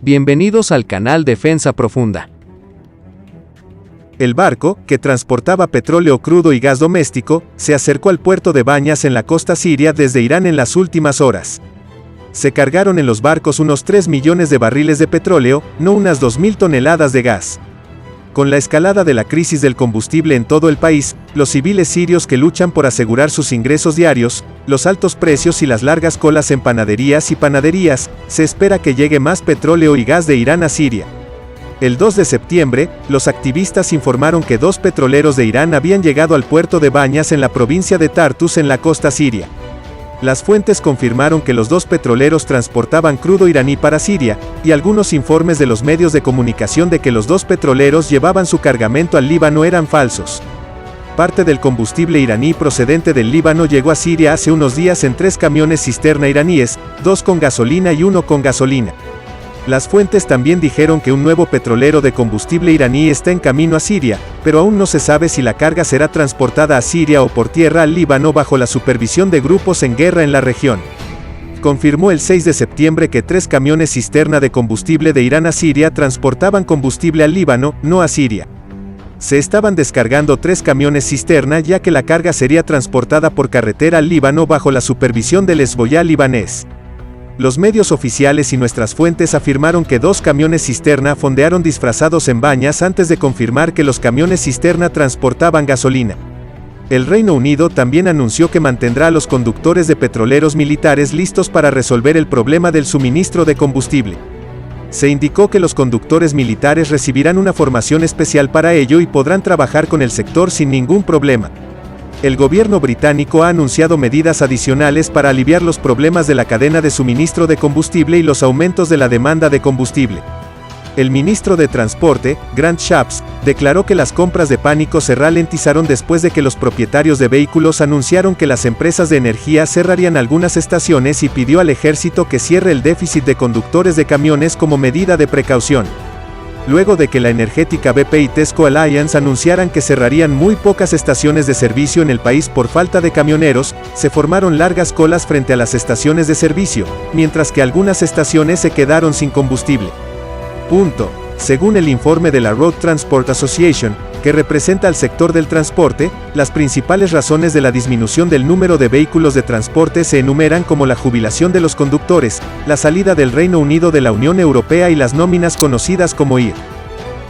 Bienvenidos al canal Defensa Profunda. El barco, que transportaba petróleo crudo y gas doméstico, se acercó al puerto de Banyas en la costa siria desde Irán en las últimas horas. Se cargaron en los barcos unos 3 millones de barriles de petróleo, no unas 2.000 toneladas de gas. Con la escalada de la crisis del combustible en todo el país, los civiles sirios que luchan por asegurar sus ingresos diarios, los altos precios y las largas colas en panaderías y panaderías, se espera que llegue más petróleo y gas de Irán a Siria. El 2 de septiembre, los activistas informaron que 2 petroleros de Irán habían llegado al puerto de Banyas en la provincia de Tartus en la costa siria. Las fuentes confirmaron que los 2 petroleros transportaban crudo iraní para Siria, y algunos informes de los medios de comunicación de que los 2 petroleros llevaban su cargamento al Líbano eran falsos. Parte del combustible iraní procedente del Líbano llegó a Siria hace unos días en 3 camiones cisterna iraníes, 2 con gasolina y 1 con gasolina. Las fuentes también dijeron que un nuevo petrolero de combustible iraní está en camino a Siria, pero aún no se sabe si la carga será transportada a Siria o por tierra al Líbano bajo la supervisión de grupos en guerra en la región. Confirmó el 6 de septiembre que 3 camiones cisterna de combustible de Irán a Siria transportaban combustible al Líbano, no a Siria. Se estaban descargando 3 camiones cisterna ya que la carga sería transportada por carretera al Líbano bajo la supervisión del Hezbollah libanés. Los medios oficiales y nuestras fuentes afirmaron que 2 camiones cisterna fondearon disfrazados en Banyas antes de confirmar que los camiones cisterna transportaban gasolina. El Reino Unido también anunció que mantendrá a los conductores de petroleros militares listos para resolver el problema del suministro de combustible. Se indicó que los conductores militares recibirán una formación especial para ello y podrán trabajar con el sector sin ningún problema. El gobierno británico ha anunciado medidas adicionales para aliviar los problemas de la cadena de suministro de combustible y los aumentos de la demanda de combustible. El ministro de Transporte, Grant Shapps, declaró que las compras de pánico se ralentizaron después de que los propietarios de vehículos anunciaron que las empresas de energía cerrarían algunas estaciones y pidió al ejército que cierre el déficit de conductores de camiones como medida de precaución. Luego de que la energética BP y Tesco Alliance anunciaran que cerrarían muy pocas estaciones de servicio en el país por falta de camioneros, se formaron largas colas frente a las estaciones de servicio, mientras que algunas estaciones se quedaron sin combustible. Según el informe de la Road Transport Association, que representa al sector del transporte, las principales razones de la disminución del número de vehículos de transporte se enumeran como la jubilación de los conductores, la salida del Reino Unido de la Unión Europea y las nóminas conocidas como IR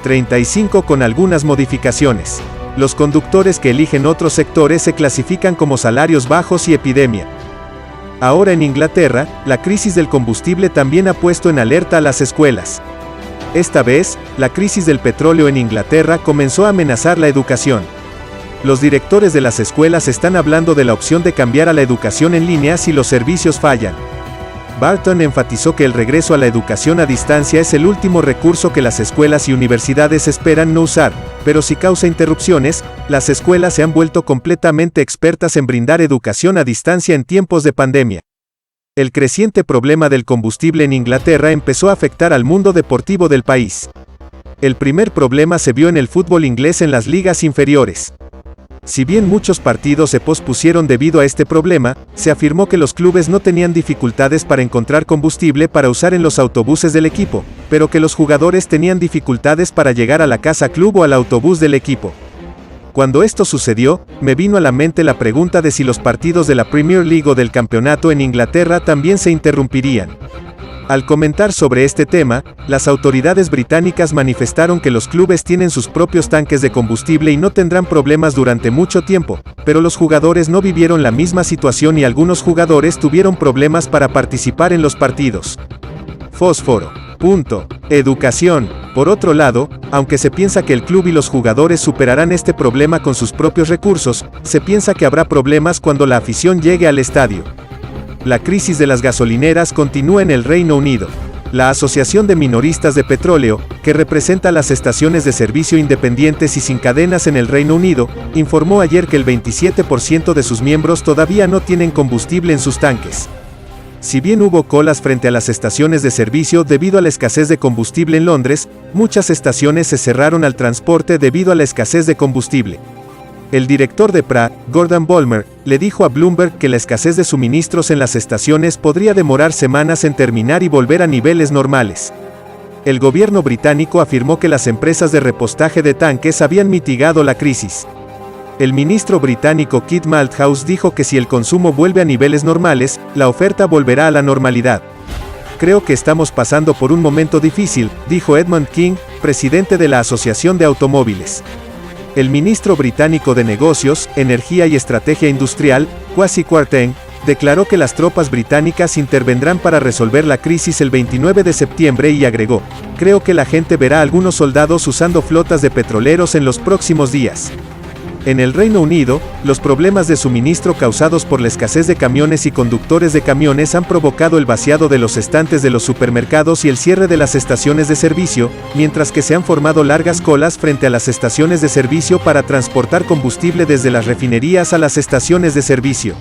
35 con algunas modificaciones. Los conductores que eligen otros sectores se clasifican como salarios bajos y epidemia. Ahora en Inglaterra, la crisis del combustible también ha puesto en alerta a las escuelas. Esta vez, la crisis del petróleo en Inglaterra comenzó a amenazar la educación. Los directores de las escuelas están hablando de la opción de cambiar a la educación en línea si los servicios fallan. Barton enfatizó que el regreso a la educación a distancia es el último recurso que las escuelas y universidades esperan no usar, pero si causa interrupciones, las escuelas se han vuelto completamente expertas en brindar educación a distancia en tiempos de pandemia. El creciente problema del combustible en Inglaterra empezó a afectar al mundo deportivo del país. El primer problema se vio en el fútbol inglés en las ligas inferiores. Si bien muchos partidos se pospusieron debido a este problema, se afirmó que los clubes no tenían dificultades para encontrar combustible para usar en los autobuses del equipo, pero que los jugadores tenían dificultades para llegar a la casa club o al autobús del equipo. Cuando esto sucedió, me vino a la mente la pregunta de si los partidos de la Premier League o del campeonato en Inglaterra también se interrumpirían. Al comentar sobre este tema, las autoridades británicas manifestaron que los clubes tienen sus propios tanques de combustible y no tendrán problemas durante mucho tiempo, pero los jugadores no vivieron la misma situación y algunos jugadores tuvieron problemas para participar en los partidos. Fósforo. Educación. Por otro lado, aunque se piensa que el club y los jugadores superarán este problema con sus propios recursos, se piensa que habrá problemas cuando la afición llegue al estadio. La crisis de las gasolineras continúa en el Reino Unido. La Asociación de Minoristas de Petróleo, que representa las estaciones de servicio independientes y sin cadenas en el Reino Unido, informó ayer que el 27% de sus miembros todavía no tienen combustible en sus tanques. Si bien hubo colas frente a las estaciones de servicio debido a la escasez de combustible en Londres, muchas estaciones se cerraron al transporte debido a la escasez de combustible. El director de PRA, Gordon Bulmer, le dijo a Bloomberg que la escasez de suministros en las estaciones podría demorar semanas en terminar y volver a niveles normales. El gobierno británico afirmó que las empresas de repostaje de tanques habían mitigado la crisis. El ministro británico Keith Malthouse dijo que si el consumo vuelve a niveles normales, la oferta volverá a la normalidad. Creo que estamos pasando por un momento difícil, dijo Edmund King, presidente de la Asociación de Automóviles. El ministro británico de Negocios, Energía y Estrategia Industrial, Kwasi Kwarteng, declaró que las tropas británicas intervendrán para resolver la crisis el 29 de septiembre y agregó: "Creo que la gente verá a algunos soldados usando flotas de petroleros en los próximos días". En el Reino Unido, los problemas de suministro causados por la escasez de camiones y conductores de camiones han provocado el vaciado de los estantes de los supermercados y el cierre de las estaciones de servicio, mientras que se han formado largas colas frente a las estaciones de servicio para transportar combustible desde las refinerías a las estaciones de servicio.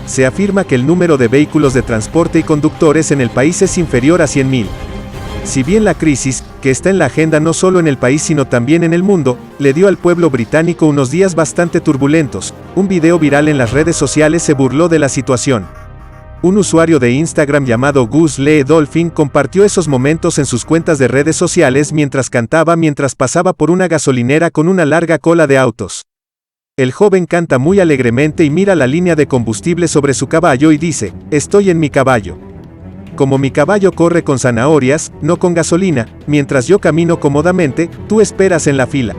Se afirma que el número de vehículos de transporte y conductores en el país es inferior a 100.000. Si bien la crisis, que está en la agenda no solo en el país sino también en el mundo, le dio al pueblo británico unos días bastante turbulentos, un video viral en las redes sociales se burló de la situación. Un usuario de Instagram llamado Goose Lee Dolphin compartió esos momentos en sus cuentas de redes sociales mientras cantaba mientras pasaba por una gasolinera con una larga cola de autos. El joven canta muy alegremente y mira la línea de combustible sobre su caballo y dice: "Estoy en mi caballo. Como mi caballo corre con zanahorias, no con gasolina, mientras yo camino cómodamente, tú esperas en la fila".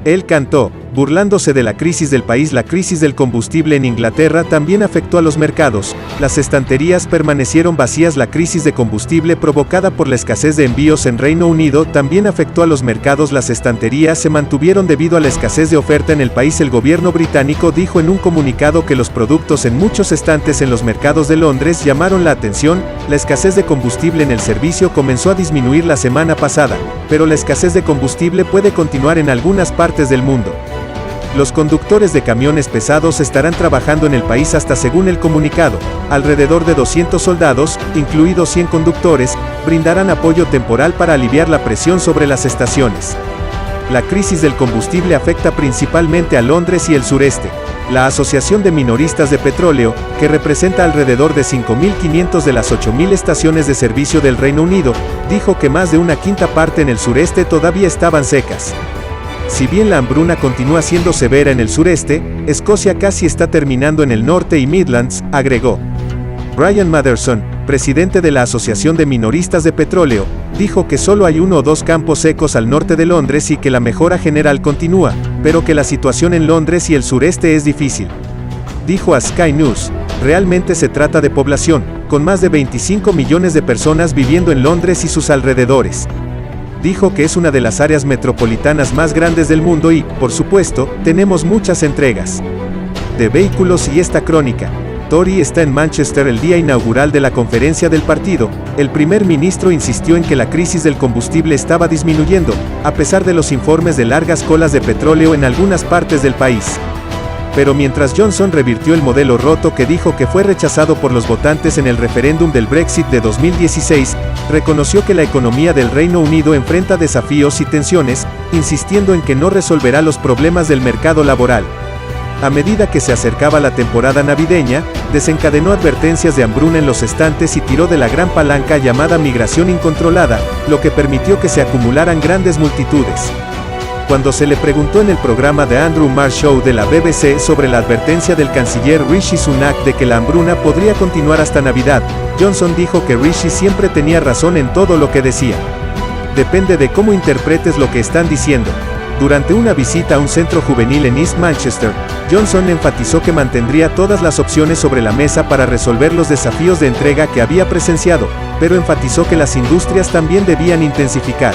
Él cantó, burlándose de la crisis del país. La crisis del combustible en Inglaterra también afectó a los mercados, las estanterías permanecieron vacías. La crisis de combustible provocada por la escasez de envíos en Reino Unido también afectó a los mercados. Las estanterías se mantuvieron debido a la escasez de oferta en el país. El gobierno británico dijo en un comunicado que los productos en muchos estantes en los mercados de Londres llamaron la atención. La escasez de combustible en el servicio comenzó a disminuir la semana pasada, pero la escasez de combustible puede continuar en algunas partes del mundo. Los conductores de camiones pesados estarán trabajando en el país hasta, según el comunicado, alrededor de 200 soldados, incluidos 100 conductores, brindarán apoyo temporal para aliviar la presión sobre las estaciones. La crisis del combustible afecta principalmente a Londres y el sureste. La Asociación de Minoristas de Petróleo, que representa alrededor de 5.500 de las 8.000 estaciones de servicio del Reino Unido, dijo que más de una quinta parte en el sureste todavía estaban secas. Si bien la hambruna continúa siendo severa en el sureste, Escocia casi está terminando en el norte y Midlands, agregó. Brian Matherson, presidente de la Asociación de Minoristas de Petróleo, dijo que solo hay 1 o 2 campos secos al norte de Londres y que la mejora general continúa, pero que la situación en Londres y el sureste es difícil. Dijo a Sky News: "Realmente se trata de población, con más de 25 millones de personas viviendo en Londres y sus alrededores". Dijo que es una de las áreas metropolitanas más grandes del mundo y, por supuesto, tenemos muchas entregas de vehículos y esta crónica. Tory está en Manchester el día inaugural de la conferencia del partido. El primer ministro insistió en que la crisis del combustible estaba disminuyendo, a pesar de los informes de largas colas de petróleo en algunas partes del país. Pero mientras Johnson revirtió el modelo roto que dijo que fue rechazado por los votantes en el referéndum del Brexit de 2016, reconoció que la economía del Reino Unido enfrenta desafíos y tensiones, insistiendo en que no resolverá los problemas del mercado laboral. A medida que se acercaba la temporada navideña, desencadenó advertencias de hambruna en los estantes y tiró de la gran palanca llamada migración incontrolada, lo que permitió que se acumularan grandes multitudes. Cuando se le preguntó en el programa de Andrew Marr Show de la BBC sobre la advertencia del canciller Rishi Sunak de que la hambruna podría continuar hasta Navidad, Johnson dijo que Rishi siempre tenía razón en todo lo que decía. Depende de cómo interpretes lo que están diciendo. Durante una visita a un centro juvenil en East Manchester, Johnson enfatizó que mantendría todas las opciones sobre la mesa para resolver los desafíos de entrega que había presenciado, pero enfatizó que las industrias también debían intensificar